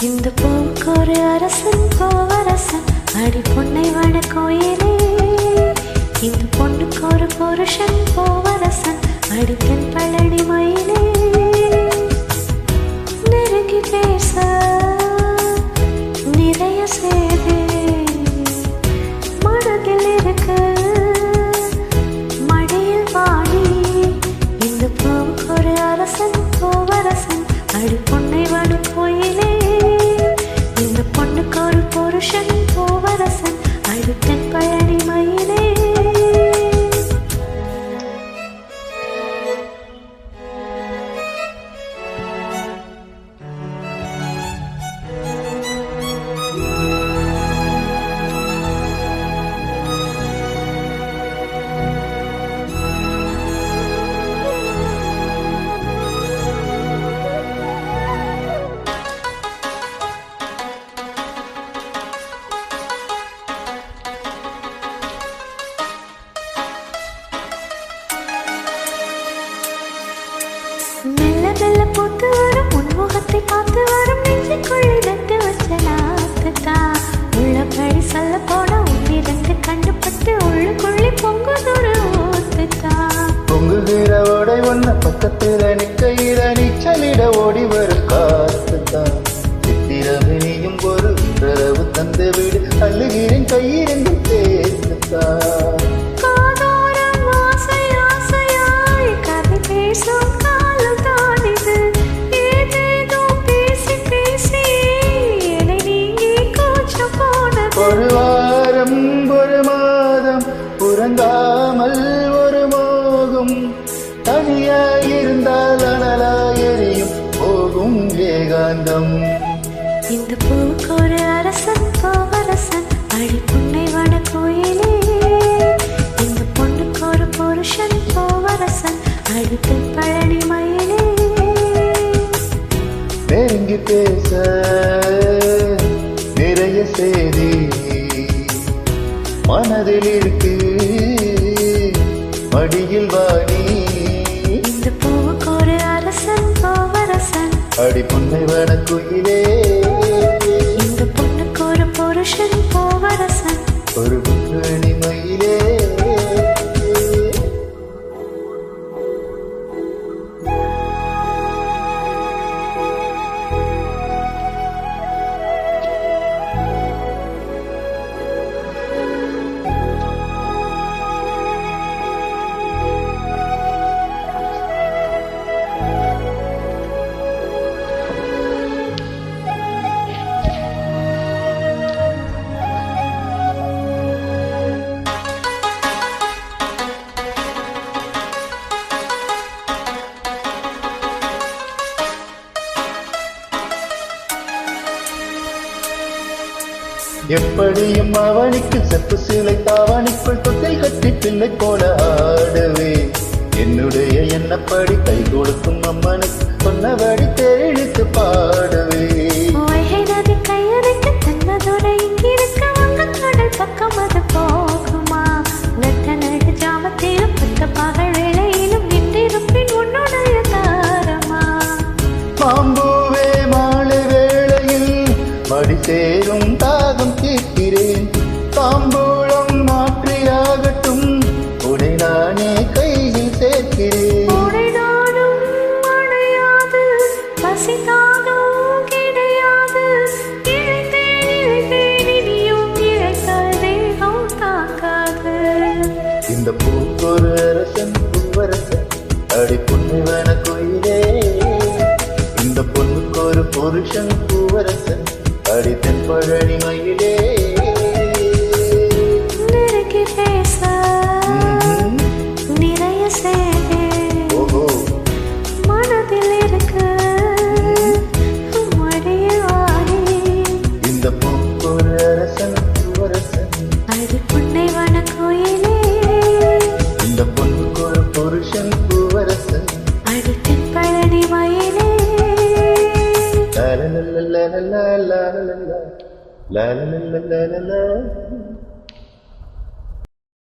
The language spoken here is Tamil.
இந்த பூவுக்கு ஒரு அரசன் பூவரசன் அடி பொன்னை வட கோயிலே. இந்த பொண்ணுக்கு ஒரு புருஷன் பூவரசன் அடி தென் பழனி மயிலே. நெருங்கி பேச நிறைய சேது மனதில் இருக்கு மடியில் வாடி. இந்த பூவுக்கு ஒரு அரசன் பூவரசன் அடி பொன்னை வட கோயிலே. இந்த பொண்ணுக்கு ஒரு புருஷன் பூவரசன் அழுத்தன் பழனி மயிலே. மெல்ல மெல்ல பூத்து வரும் உன்முகத்தை பார்த்து வரும் நெஞ்சுக்குள் இடத்து வச்ச நாத்துதான். உள்ளபடி சொல்ல போன உன்னிரண்டு கண்டுபட்டு உள்ளுக்குள்ளே பொங்குதொரு ஊத்துதான். பொங்குகிற ஓடை ஒன்ன பக்கத்துல நிக்கையில நீச்சலிட ஓடி வரும் காத்துதான். சித்திரவினியும் ஒரு உறவு தந்து விடு அழுகிறேன் கையிருந்து சேர்த்துதான். காதோரம் ஆசை ஆசையாய் கதை பேசும் ஒரு வாரம் ஒரு மாதம் உறங்காமல் ஒரு மோகம் தனியாயிருந்தால் அனலாயெறியும் போகும் ஏகாந்தம். இந்த பூவுக்கு ஒரு அரசன் பூவரசன் அடி புன்னை வட கோயிலே. இந்த பொண்ணுக்கு ஒரு புருஷன் பூவரசன் அடித்து பழனி மயிலே. நெருங்கி பேச நிறைய செய்தி மனதில் இருக்கு மடியில் வாடி. இந்த பூவுக்கு ஒரு அரசன் பூவரசன் அடி புன்னை வட கோயிலே. இந்த பொண்ணுக்கு ஒரு புருஷன் பூவரசன் ஒரு புன்னணி மயிலே. எப்படியும் அவனுக்கு செப்பு சீலை தாவணிக்குள் தொட்டில் கட்டி பிள்ளை போல ஆடவே. என்னுடைய எண்ணப்படி கை கொடுக்கும் அம்மனுக்கு சொன்னபடி தேழித்து பாடவே. நதி கையடைக்க தன்னதோட இங்கிருக்க வங்கக்கடல் பக்கம் அது போகுமா. நட்ட நடு ஜாமத்திலும் பத்த பகல் வேளையிலும் நின்றிருப்பின் உன்னுடைய தாரமா. மாம்பூவே மாலை வேளையில் மடி சேரும் தாகம் கேட்கிறேன். தாம்பூலம் மாற்றியாகட்டும் உடை நானே கையில் சேர்க்கிறேன். உடை நானும் அடையாது பசி தாகம் கிடையாது. இழைத்தேனியும் இழைத்தால் தேகம் தாக்காது. இந்த பூக்கொரு அரசன் பூவரசன் அடி புன்னிவன கோயிலே. இந்த பொண்ணுக்கு ஒரு புருஷன் பூவரசன் அடி தென் பழனி மயிலே. நெருங்கி பேச நிறைய சேது மனதில் இருக்கு மடியில் வாடி. இந்த பூக்கொரு அரசன் பூவரசன் அடி புன்னை வன கோயிலே. இந்த லா லா லா லா லா லா லா